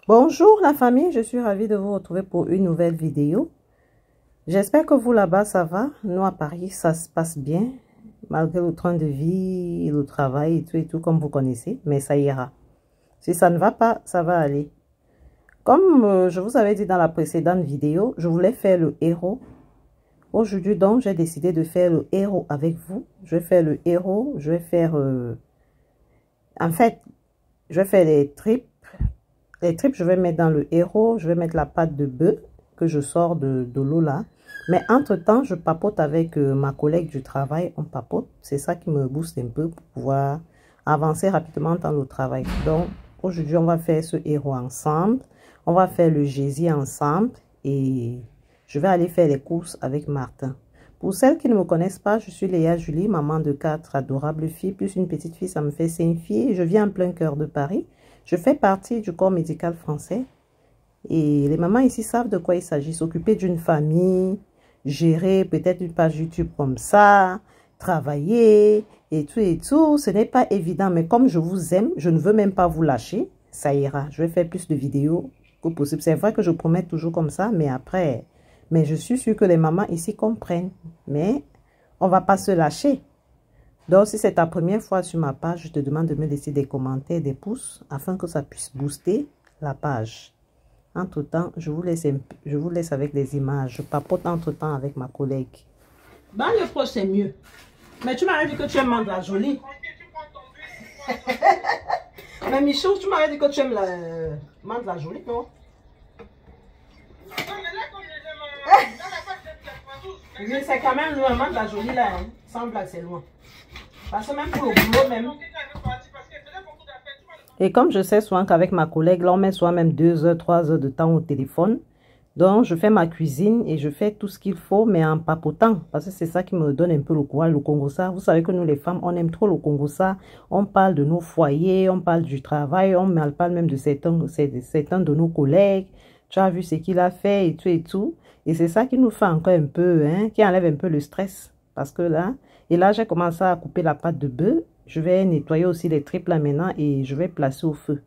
Bonjour la famille, je suis ravie de vous retrouver pour une nouvelle vidéo. J'espère que vous là-bas ça va. Nous à Paris ça se passe bien, malgré le train de vie, le travail et tout comme vous connaissez, mais ça ira. Si ça ne va pas, ça va aller. Comme je vous avais dit dans la précédente vidéo, je voulais faire le héros. Aujourd'hui donc j'ai décidé de faire le héros avec vous. Je vais faire le héros, je vais faire... En fait, je vais faire les tripes. Les tripes, je vais mettre dans le héros. Je vais mettre la pâte de bœuf que je sors de l'eau là. Mais entre-temps, je papote avec ma collègue du travail. On papote. C'est ça qui me booste un peu pour pouvoir avancer rapidement dans le travail. Donc, aujourd'hui, on va faire ce héros ensemble. On va faire le gésier ensemble. Et je vais aller faire les courses avec Martin. Pour celles qui ne me connaissent pas, je suis Léa Julie, maman de 4 adorables filles, plus une petite fille, ça me fait 5 filles. Je vis en plein cœur de Paris. Je fais partie du corps médical français. Et les mamans ici savent de quoi il s'agit. S'occuper d'une famille, gérer peut-être une page YouTube comme ça, travailler et tout. Ce n'est pas évident, mais comme je vous aime, je ne veux même pas vous lâcher. Ça ira. Je vais faire plus de vidéos que possible. C'est vrai que je promets toujours comme ça, mais après... Mais je suis sûre que les mamans ici comprennent. Mais on ne va pas se lâcher. Donc, si c'est ta première fois sur ma page, je te demande de me laisser des commentaires, des pouces, afin que ça puisse booster la page. Entre-temps, je vous laisse avec les images. Je papote entre-temps avec ma collègue. Bah, le proche, c'est mieux. Mais tu m'avais dit que tu aimes Mandra Jolie. Mais Michou, tu m'avais dit que tu aimes la Mandra Jolie, non? Oui, c'est quand même loin, Mandra Jolie, là. Hein. Sans blague, c'est loin. Parce que même pour le boulot, même. Et comme je sais souvent qu'avec ma collègue, là, on met souvent même 2 heures, 3 heures de temps au téléphone. Donc, je fais ma cuisine et je fais tout ce qu'il faut, mais en papotant. Parce que c'est ça qui me donne un peu le courage, le Congo-ça. Vous savez que nous, les femmes, on aime trop le Congo-ça. On parle de nos foyers, on parle du travail, on parle même de certains de nos collègues. Tu as vu ce qu'il a fait et tout. Et c'est ça qui nous fait encore un peu, hein, qui enlève un peu le stress. Parce que là, j'ai commencé à couper la pâte de bœuf. Je vais nettoyer aussi les tripes là maintenant et je vais placer au feu.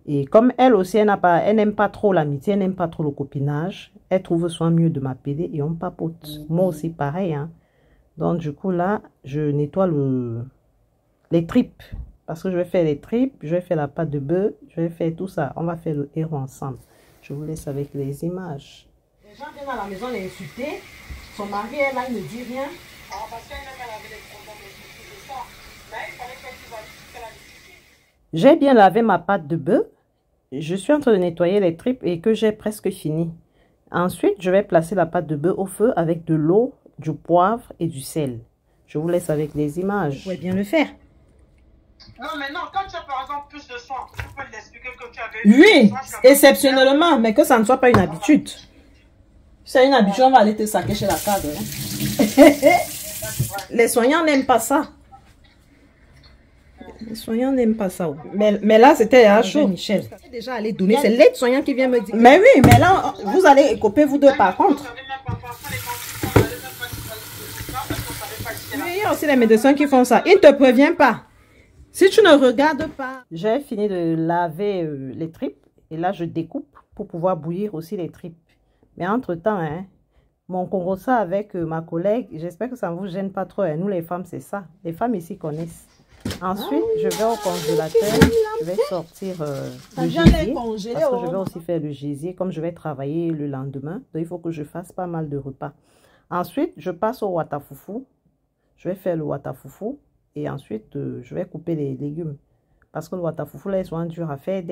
Et comme elle aussi, elle n'aime pas trop l'amitié, elle n'aime pas trop le copinage, elle trouve soin mieux de m'appeler et on papote. Moi aussi, pareil. Hein. Donc, du coup, là, je nettoie les tripes. Parce que je vais faire les tripes, je vais faire la pâte de bœuf, je vais faire tout ça. On va faire le héros ensemble. Je vous laisse avec les images. Les gens viennent à la maison l'insulter. Son mari est là, il ne dit rien. Parce qu'elle avait des problèmes de ça. Là, il fallait qu'elle la J'ai bien lavé ma pâte de bœuf. Je suis en train de nettoyer les tripes et que j'ai presque fini. Ensuite, je vais placer la pâte de bœuf au feu avec de l'eau, du poivre et du sel. Je vous laisse avec les images. Vous pouvez bien le faire. Non, mais non, quand tu as par exemple plus de soin, tu peux l'expliquer que tu avais... Oui, exceptionnellement, mais que ça ne soit pas une habitude. Si c'est une habitude, on va aller te saquer chez la cadre. Hein. Les soignants n'aiment pas ça. Les soignants n'aiment pas ça. Mais là, c'était à chaud. Michel. Déjà allé donner. C'est l'aide soignant qui vient me dire. Mais oui, mais là, vous allez écoper vous deux par contre. Oui, il y a aussi les médecins qui font ça. Ils ne te préviennent pas. Si tu ne regardes pas. J'ai fini de laver les tripes. Et là, je découpe pour pouvoir bouillir aussi les tripes. Mais entre-temps, hein, mon Congo-ça avec ma collègue, j'espère que ça ne vous gêne pas trop. Hein. Nous, les femmes, c'est ça. Les femmes ici connaissent. Ensuite, je vais au congélateur. Je vais sortir le gésier. Parce que je vais aussi faire le gésier. Comme je vais travailler le lendemain, donc il faut que je fasse pas mal de repas. Ensuite, je passe au watafoufou. Je vais faire le watafoufou. Et ensuite, je vais couper les légumes. Parce que le watafoufou, là, ils sont durs à faire.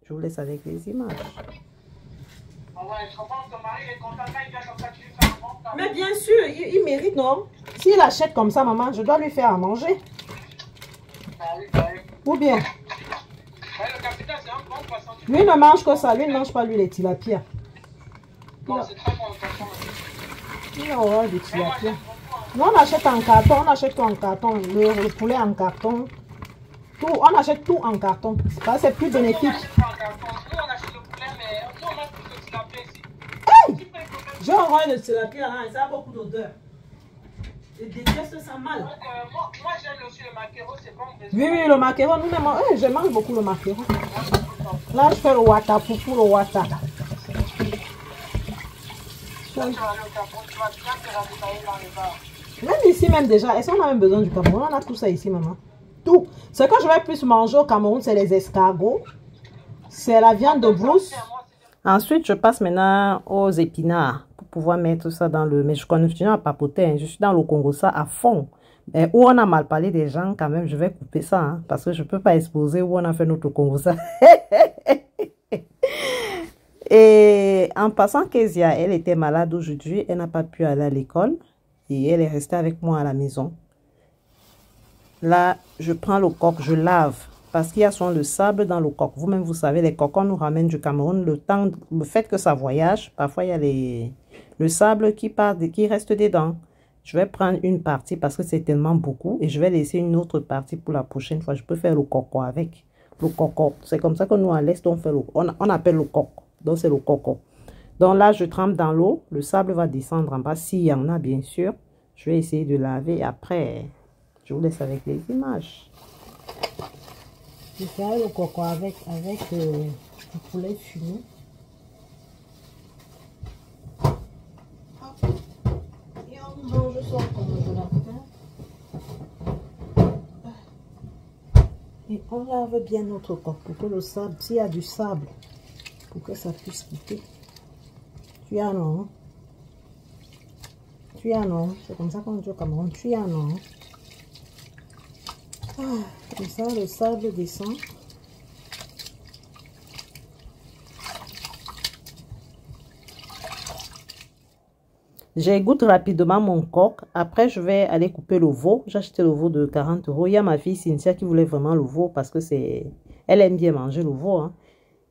Je vous laisse avec les images. Mais bien sûr, il mérite, non? S'il achète comme ça, maman, je dois lui faire à manger. Ou bien? Lui ne mange que ça, lui ne mange pas lui les tilapias. Il a horreur de tilapia. Nous on achète en carton, on achète tout en carton, le poulet en carton. Tout, on achète tout en carton. C'est plus bénéfique. Hey! J'ai horreur de tilapia, hein, ça a beaucoup d'odeur. Je déteste ça mal. Moi j'aime aussi le maquereau, c'est bon. Oui, le maquereau, nous, je mange beaucoup le maquereau. Là, je fais le wata foufou, le wata. Même ici, même déjà, est-ce qu'on a même besoin du Cameroun? On a tout ça ici, maman. Tout. Ce que je vais plus manger au Cameroun, c'est les escargots. C'est la viande de brousse. Ensuite, je passe maintenant aux épinards pour pouvoir mettre ça dans le... Mais je continue à papoter. Hein. Je suis dans le Congo, ça à fond. Et où on a mal parlé des gens, quand même, je vais couper ça. Hein, parce que je ne peux pas exposer où on a fait notre Congo, ça. Et en passant, Kezia, elle était malade aujourd'hui. Elle n'a pas pu aller à l'école. Et elle est restée avec moi à la maison. Là, je prends le coq, je lave. Parce qu'il y a souvent le sable dans le coq. Vous-même, vous savez, les coques, on nous ramène du Cameroun. Le fait que ça voyage, parfois, il y a le sable qui reste dedans. Je vais prendre une partie parce que c'est tellement beaucoup. Et je vais laisser une autre partie pour la prochaine fois. Je peux faire le coco avec. Le coco. C'est comme ça que nous, à l'Est, on appelle le coq. Donc, c'est le coco. Donc là, je trempe dans l'eau. Le sable va descendre en bas. S'il y en a, bien sûr. Je vais essayer de laver. Après, je vous laisse avec les images. Je ferai le coco avec du poulet fumé. Et on mange ça comme de la pain. Et on lave bien notre coco pour que le sable, s'il y a du sable, pour que ça puisse quitter. Tu as non. Tu as non. C'est comme ça qu'on dit au Cameroun. Tu as non. Comme ça, le sable descend. J'égoutte rapidement mon coq. Après, je vais aller couper le veau. J'ai acheté le veau de 40 €. Il y a ma fille Cynthia qui voulait vraiment le veau parce que elle aime bien manger le veau. Hein.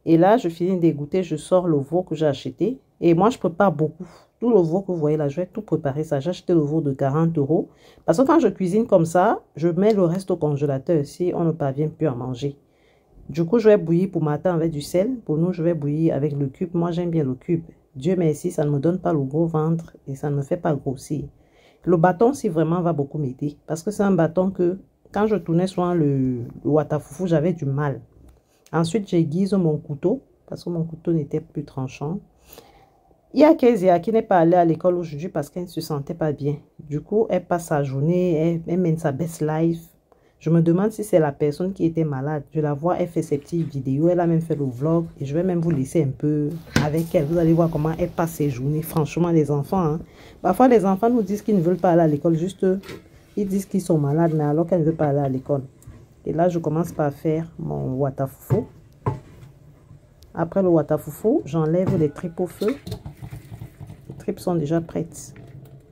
Et là, je finis d'égoutter. Je sors le veau que j'ai acheté. Et moi, je prépare beaucoup. Tout le veau que vous voyez là, je vais tout préparer ça. J'ai acheté le veau de 40 €. Parce que quand je cuisine comme ça, je mets le reste au congélateur si on ne parvient plus à manger. Du coup, je vais bouillir pour matin avec du sel. Pour nous, je vais bouillir avec le cube. Moi, j'aime bien le cube. Dieu merci, ça ne me donne pas le gros ventre et ça ne me fait pas grossir. Le bâton, si vraiment, va beaucoup m'aider. Parce que c'est un bâton que, quand je tournais souvent le watafoufou, j'avais du mal. Ensuite, j'aiguise mon couteau. Parce que mon couteau n'était plus tranchant. Il y a Kezia qui n'est pas allée à l'école aujourd'hui parce qu'elle ne se sentait pas bien. Du coup, elle passe sa journée, elle mène sa best life. Je me demande si c'est la personne qui était malade. Je la vois, elle fait ses petites vidéos. Elle a même fait le vlog. Et je vais même vous laisser un peu avec elle. Vous allez voir comment elle passe ses journées. Franchement, les enfants. Hein. Parfois, les enfants nous disent qu'ils ne veulent pas aller à l'école. Juste, ils disent qu'ils sont malades, mais alors qu'elles ne veulent pas aller à l'école. Et là, je commence par faire mon watafoufou. Après le watafoufou, j'enlève les tripes au feu. Les tripes sont déjà prêtes.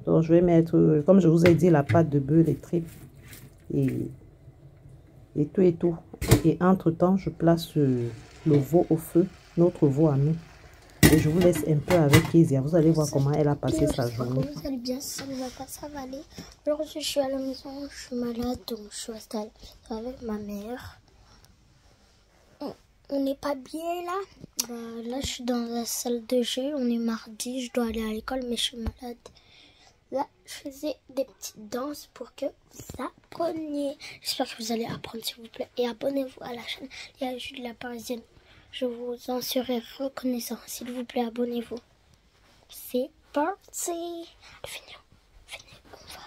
Donc, je vais mettre, comme je vous ai dit, la pâte de bœuf, les tripes et tout et tout. Et entre-temps, je place le veau au feu, notre veau à nous. Et je vous laisse un peu avec Kezia. Vous allez voir comment elle a passé sa journée. Vous allez bien, ça ne va pas, ça va aller. Alors, je suis à la maison, je suis malade, donc je suis restée avec ma mère. On n'est pas bien là. Là, je suis dans la salle de jeu. On est mardi, je dois aller à l'école, mais je suis malade. Là, je faisais des petites danses pour que vous appreniez. J'espère que vous allez apprendre, s'il vous plaît. Et abonnez-vous à la chaîne Léa Jules la Parisienne. Je vous en serai reconnaissant. S'il vous plaît, abonnez-vous. C'est parti. Venez, on va.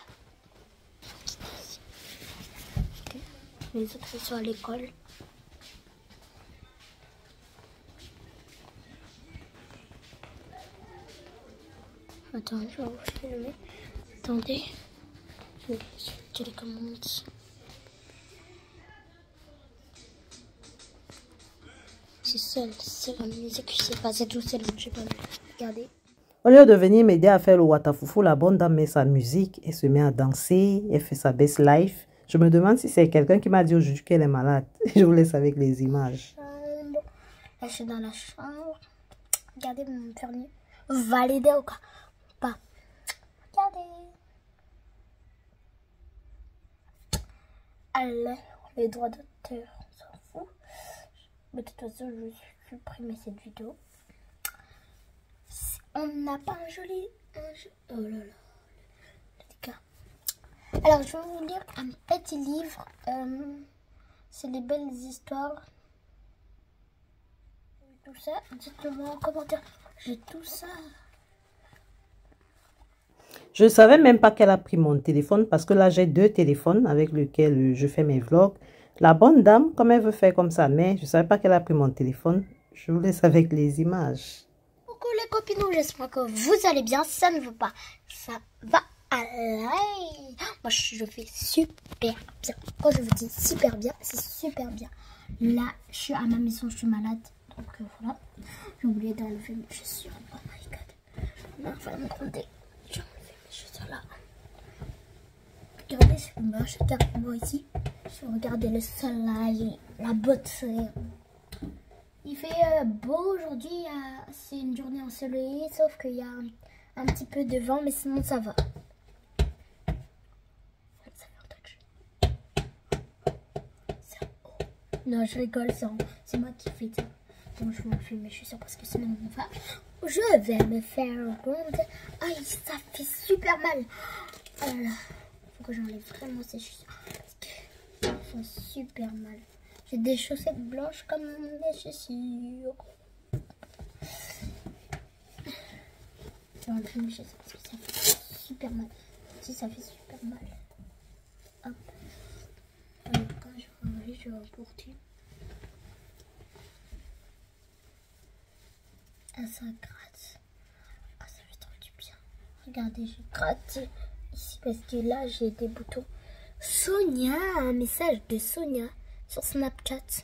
Okay. Les autres sont à l'école. Attends, je vais vous filmer. Attendez. Je vais sur télécommande. C'est seul, c'est la musique, je sais pas, c'est tout seul, je sais pas. Regardez. Au lieu de venir m'aider à faire le watafoufou, la bonne dame met sa musique, elle se met à danser, elle fait sa best life. Je me demande si c'est quelqu'un qui m'a dit aujourd'hui qu'elle est malade. Je vous laisse avec les images. Là, je suis dans la chambre. Regardez mon permis. Validé ou quoi? Pas. Regardez. Allez, les droits d'auteur, on s'en fout. Mais de toute façon, je vais supprimer cette vidéo. On n'a pas un joli... Oh là là. Les gars. Alors, je vais vous lire un petit livre. C'est les belles histoires. tout ça? Dites-le moi en commentaire. J'ai tout ça. Je ne savais même pas qu'elle a pris mon téléphone parce que là, j'ai 2 téléphones avec lesquels je fais mes vlogs. La bonne dame, comme elle veut faire comme ça, mais je ne savais pas qu'elle a pris mon téléphone. Je vous laisse avec les images. Coucou les copinous, j'espère que vous allez bien. Ça ne veut pas, ça va aller. Moi, je fais super bien. Quand je vous dis super bien, c'est super bien. Là, je suis à ma maison, je suis malade. Donc voilà, j'ai oublié d'enlever mes chaussures. Oh my god. Non, je vais me gronder. J'ai enlevé mes chaussures là. Regardez, c'est moche. Regardez-moi ici. Regardez le soleil, la beauté. Il fait beau aujourd'hui. C'est une journée ensoleillée, sauf qu'il y a un petit peu de vent, mais sinon ça va. Ça fait un touch. Non, je rigole, c'est moi qui fais ça. Bon, je vais enlever mes chaussures parce que sinon je vais me faire gronder. Aïe, ça fait super mal. Oh là là. Faut que j'enlève vraiment ces chaussures parce qu'elles font super mal. J'ai des chaussettes blanches comme des chaussures. Je vais enlever mes chaussures parce que ça fait super mal. Si ça fait super mal. Hop. Alors, quand je vais enlever, je vais emporter. Ah, ça gratte. Ah, ça fait trop du bien. Regardez, j'ai gratté ici parce que là, j'ai des boutons. Sonia, un message de Sonia sur Snapchat.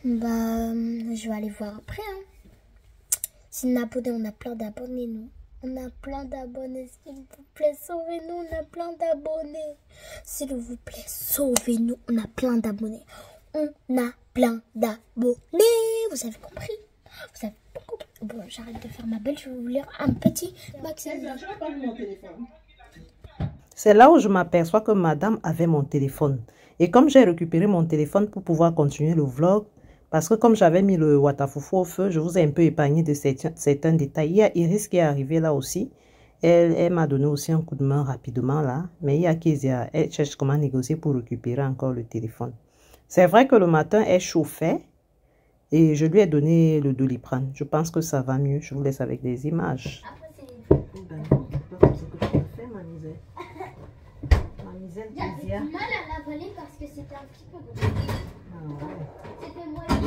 Bah, je vais aller voir après. Hein. C'est une abonnée, on a plein d'abonnés, nous. On a plein d'abonnés, s'il vous plaît, sauvez-nous, on a plein d'abonnés. S'il vous plaît, sauvez-nous, on a plein d'abonnés. On a plein d'abonnés. Vous avez compris? Vous avez pas compris? Bon, j'arrête de faire ma belle, je vais vous lire un petit maximum. C'est là où je m'aperçois que madame avait mon téléphone. Et comme j'ai récupéré mon téléphone pour pouvoir continuer le vlog, parce que comme j'avais mis le Watafoufou au feu, je vous ai un peu épargné de certains détails. Il y a Iris qui est arrivée là aussi. Elle m'a donné aussi un coup de main rapidement là. Mais il y a Kezia, elle cherche comment négocier pour récupérer encore le téléphone. C'est vrai que le matin, elle chauffait. Et je lui ai donné le Doliprane. Je pense que ça va mieux. Je vous laisse avec des images. J'ai du mal à l'avaler parce que c'était un petit peu gros. Ah ouais. C'était moyen.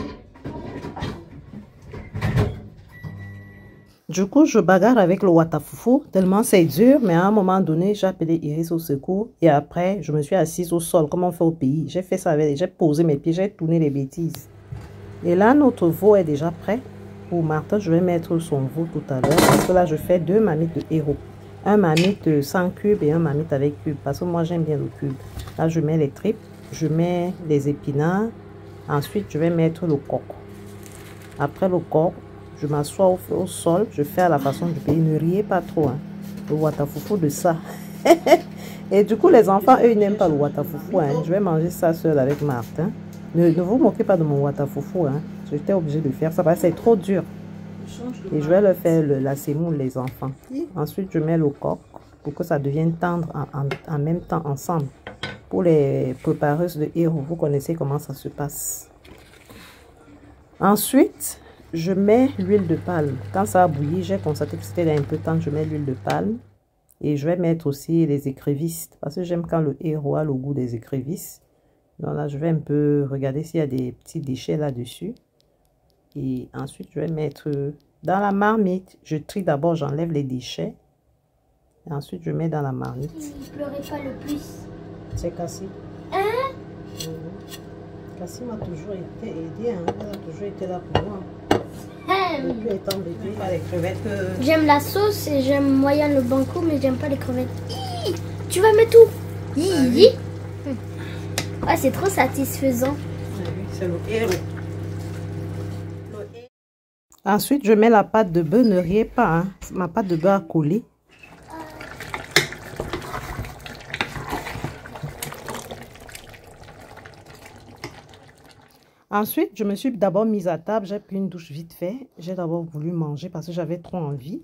Du coup, je bagarre avec le Watafoufou tellement c'est dur. Mais à un moment donné, j'ai appelé Iris au secours. Et après, je me suis assise au sol comme on fait au pays. J'ai fait ça avec, j'ai posé mes pieds, j'ai tourné les bêtises. Et là, notre veau est déjà prêt. Pour Martin, je vais mettre son veau tout à l'heure. Parce que là, je fais 2 marmites de héros. Un marmite sans cube et un marmite avec cube. Parce que moi, j'aime bien le cube. Là, je mets les tripes. Je mets les épinards. Ensuite, je vais mettre le coq. Après le coq, je m'assois au sol. Je fais à la façon du pays. Ne riez pas trop. Hein. Le Watafoufou de ça. Et du coup, les enfants, eux, ils n'aiment pas le Watafoufou. Hein. Je vais manger ça seul avec Martin. Ne vous moquez pas de mon Watafoufou. Hein. J'étais obligée de faire ça parce que c'est trop dur. Et je vais le faire la semoule, les enfants. Ensuite, je mets le coq pour que ça devienne tendre en même temps ensemble. Pour les prépareuses de héros, vous connaissez comment ça se passe. Ensuite, je mets l'huile de palme. Quand ça a bouilli, j'ai constaté que c'était un peu tendre. Je mets l'huile de palme. Et je vais mettre aussi les écrevisses. Parce que j'aime quand le héros a le goût des écrevisses. Donc là, je vais un peu regarder s'il y a des petits déchets là-dessus. Et ensuite, je vais mettre dans la marmite. Je trie d'abord, j'enlève les déchets. Et ensuite, je mets dans la marmite. Ne pleurez pas le plus. C'est Cassie. Hein? Cassie m'a toujours été aidée. Hein. Elle a toujours été là pour moi. Depuis étant bébé, pas les crevettes. J'aime la sauce et j'aime moyen le banco, mais j'aime pas les crevettes. Tu vas mettre tout. Ouais, c'est trop satisfaisant. C'est le héros. Ensuite, je mets la pâte de beurre. Ne riez pas, hein. Ma pâte de beurre a collé. Ensuite, je me suis d'abord mise à table. J'ai pris une douche vite fait. J'ai d'abord voulu manger parce que j'avais trop envie.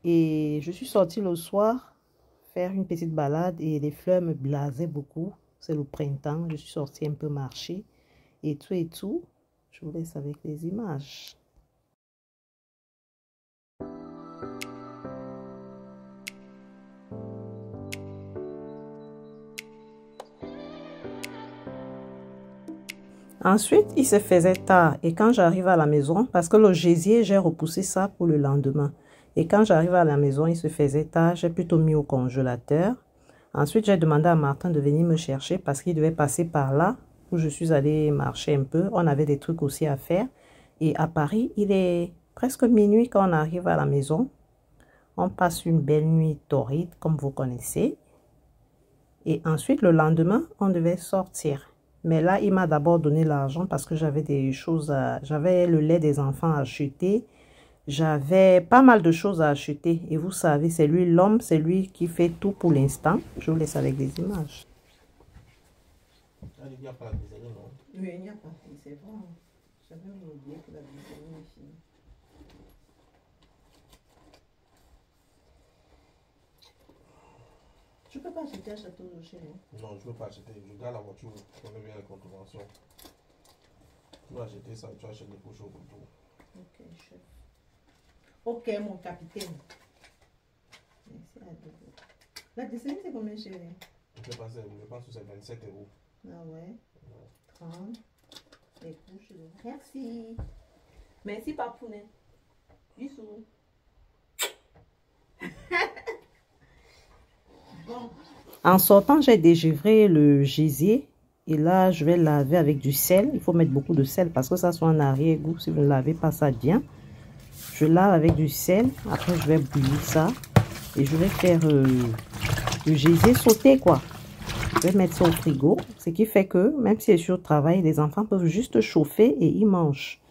Et je suis sortie le soir faire une petite balade et les fleurs me blasaient beaucoup. C'est le printemps. Je suis sortie un peu marcher et tout et tout. Je vous laisse avec les images. Ensuite, il se faisait tard et quand j'arrive à la maison, parce que le gésier, j'ai repoussé ça pour le lendemain. Et quand j'arrive à la maison, il se faisait tard, j'ai plutôt mis au congélateur. Ensuite, j'ai demandé à Martin de venir me chercher parce qu'il devait passer par là où je suis allée marcher un peu. On avait des trucs aussi à faire. Et à Paris, il est presque minuit quand on arrive à la maison. On passe une belle nuit torride, comme vous connaissez. Et ensuite, le lendemain, on devait sortir. Mais là, il m'a d'abord donné l'argent parce que j'avais des choses à... J'avais le lait des enfants à acheter. J'avais pas mal de choses à acheter. Et vous savez, c'est lui l'homme, c'est lui qui fait tout pour l'instant. Je vous laisse avec des images. Il n'y a pas la bisaline, non? Oui, il n'y a pas. C'est vrai. J'avais oublié que la bisaline est finie. Tu peux pas acheter un château de chez nous? Non, je ne peux pas acheter. Je garde la voiture. Je connais bien les contraventions. Tu vas acheter ça et tu achètes des pochons pour tout. Ok, chef. Ok, mon capitaine. Merci à vous. La bisaline, c'est combien, chérie? Je pense que c'est 27 €. Ah ouais? 30. Les couches. Merci. Merci, papounet. Bisous. Bon. En sortant, j'ai dégivré le gésier. Et là, je vais laver avec du sel. Il faut mettre beaucoup de sel parce que ça soit en arrière-goût. Si vous ne lavez pas ça bien. Je lave avec du sel. Après, je vais bouillir ça. Et je vais faire le gésier sauté, quoi. Je vais mettre ça au frigo. Ce qui fait que, même si c'est sur le travail, les enfants peuvent juste chauffer et ils mangent.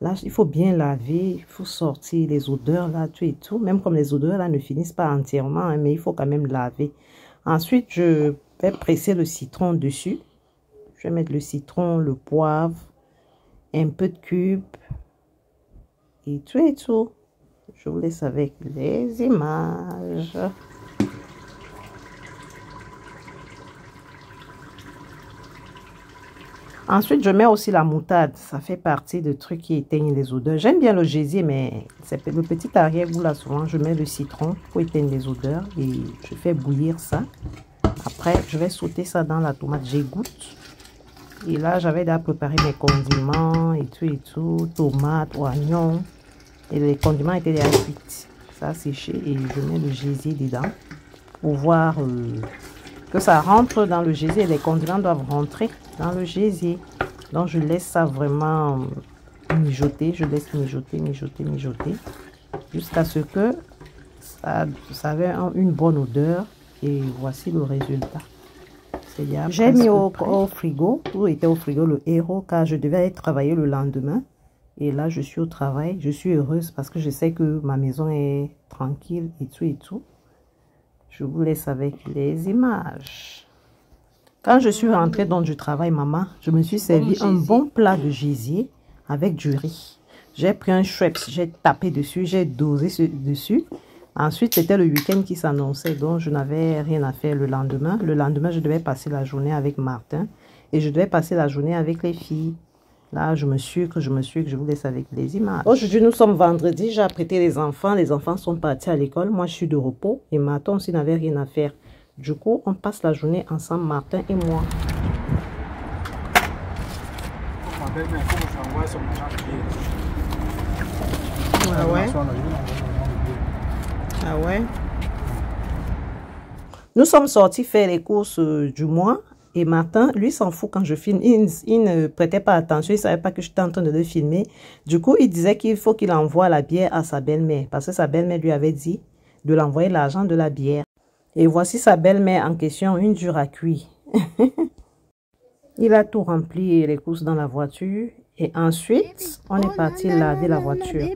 Là, il faut bien laver. Il faut sortir les odeurs, là, tout et tout. Même comme les odeurs, là, ne finissent pas entièrement. Hein, mais il faut quand même laver. Ensuite, je vais presser le citron dessus. Je vais mettre le citron, le poivre, un peu de cube. Et tout et tout. Je vous laisse avec les images. Ensuite, je mets aussi la moutarde. Ça fait partie de trucs qui éteignent les odeurs. J'aime bien le gésier, mais c'est le petit arrière-goût là. Souvent, je mets le citron pour éteindre les odeurs. Et je fais bouillir ça. Après, je vais sauter ça dans la tomate. J'égoutte. Et là, j'avais déjà préparé mes condiments et tout. Tomates, oignons. Et les condiments étaient déjà cuits. Ça a séché et je mets le gésier dedans. Pour voir que ça rentre dans le gésier. Les condiments doivent rentrer dans le gésier. Donc, je laisse ça vraiment mijoter. Je laisse mijoter. Jusqu'à ce que ça ait une bonne odeur. Et voici le résultat. J'ai mis au frigo. Tout était au frigo, le héros, car je devais aller travailler le lendemain. Et là, je suis au travail. Je suis heureuse parce que je sais que ma maison est tranquille et tout. Je vous laisse avec les images. Quand je suis rentrée dans du travail, maman, je me suis servi un bon plat de gésier avec du riz. J'ai pris un Schweppes, j'ai tapé dessus, j'ai dosé dessus. Ensuite, c'était le week-end qui s'annonçait, donc je n'avais rien à faire le lendemain. Le lendemain, je devais passer la journée avec Martin et je devais passer la journée avec les filles. Là, je me sucre, je vous laisse avec les images. Aujourd'hui, nous sommes vendredi, j'ai apprêté les enfants sont partis à l'école. Moi, je suis de repos et Martin aussi n'avait rien à faire. Du coup, on passe la journée ensemble, Martin et moi. Ah ouais? Ah ouais? Nous sommes sortis faire les courses du mois. Et Martin, lui, s'en fout quand je filme. Il ne prêtait pas attention. Il ne savait pas que j'étais en train de le filmer. Du coup, il disait qu'il faut qu'il envoie la bière à sa belle-mère. Parce que sa belle-mère lui avait dit de l'envoyer l'argent de la bière. Et voici sa belle-mère en question, une dure à cuire. Il a tout rempli, les courses dans la voiture. Et ensuite, on est parti laver la voiture.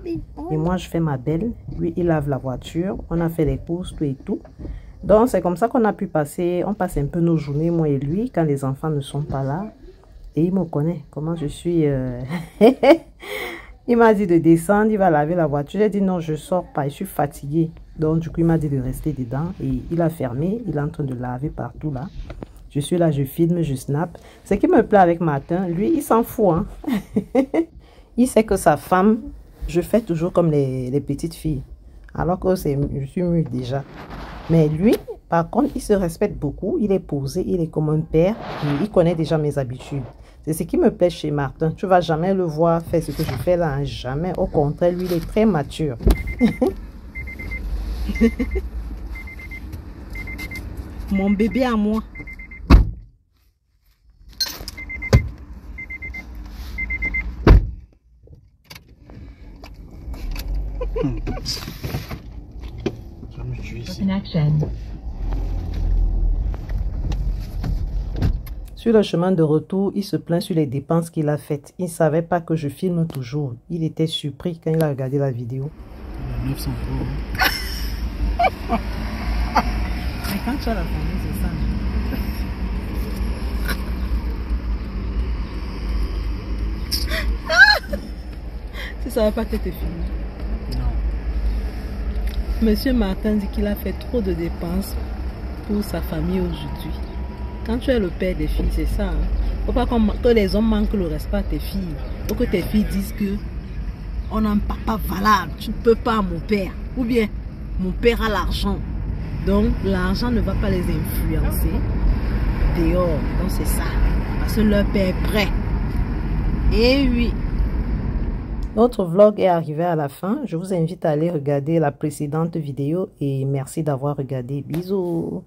Et moi, je fais ma belle. Lui, il lave la voiture. On a fait les courses, tout et tout. Donc, c'est comme ça qu'on a pu passer. On passe un peu nos journées, moi et lui, quand les enfants ne sont pas là. Et il me connaît, comment je suis. Il m'a dit de descendre, il va laver la voiture. J'ai dit non, je sors pas, je suis fatiguée. Donc, du coup, il m'a dit de rester dedans. Et il a fermé, il est en train de laver partout là. Je suis là, je filme, je snap. Ce qui me plaît avec Martin, lui, il s'en fout. Hein? Il sait que sa femme, je fais toujours comme les petites filles. Alors que je suis mûre déjà. Mais lui, par contre, il se respecte beaucoup. Il est posé, il est comme un père. Il connaît déjà mes habitudes. C'est ce qui me plaît chez Martin. Tu ne vas jamais le voir faire ce que je fais là. Hein? Jamais. Au contraire, lui, il est très mature. Mon bébé à moi. Sur le chemin de retour, il se plaint sur les dépenses qu'il a faites. Il ne savait pas que je filme toujours. Il était surpris quand il a regardé la vidéo. 900 €. Mais quand tu as la famille, c'est ça. Tu ne savais pas que tu filmé? Non. Monsieur Martin dit qu'il a fait trop de dépenses pour sa famille aujourd'hui. Quand tu es le père des filles, c'est ça. Hein? Faut pas que les hommes manquent le respect à tes filles. Faut que tes filles disent que on a un papa valable. Tu ne peux pas, mon père. Ou bien, mon père a l'argent. Donc, l'argent ne va pas les influencer dehors. Donc, c'est ça. Parce que leur père est prêt. Et oui. Notre vlog est arrivé à la fin. Je vous invite à aller regarder la précédente vidéo et merci d'avoir regardé. Bisous.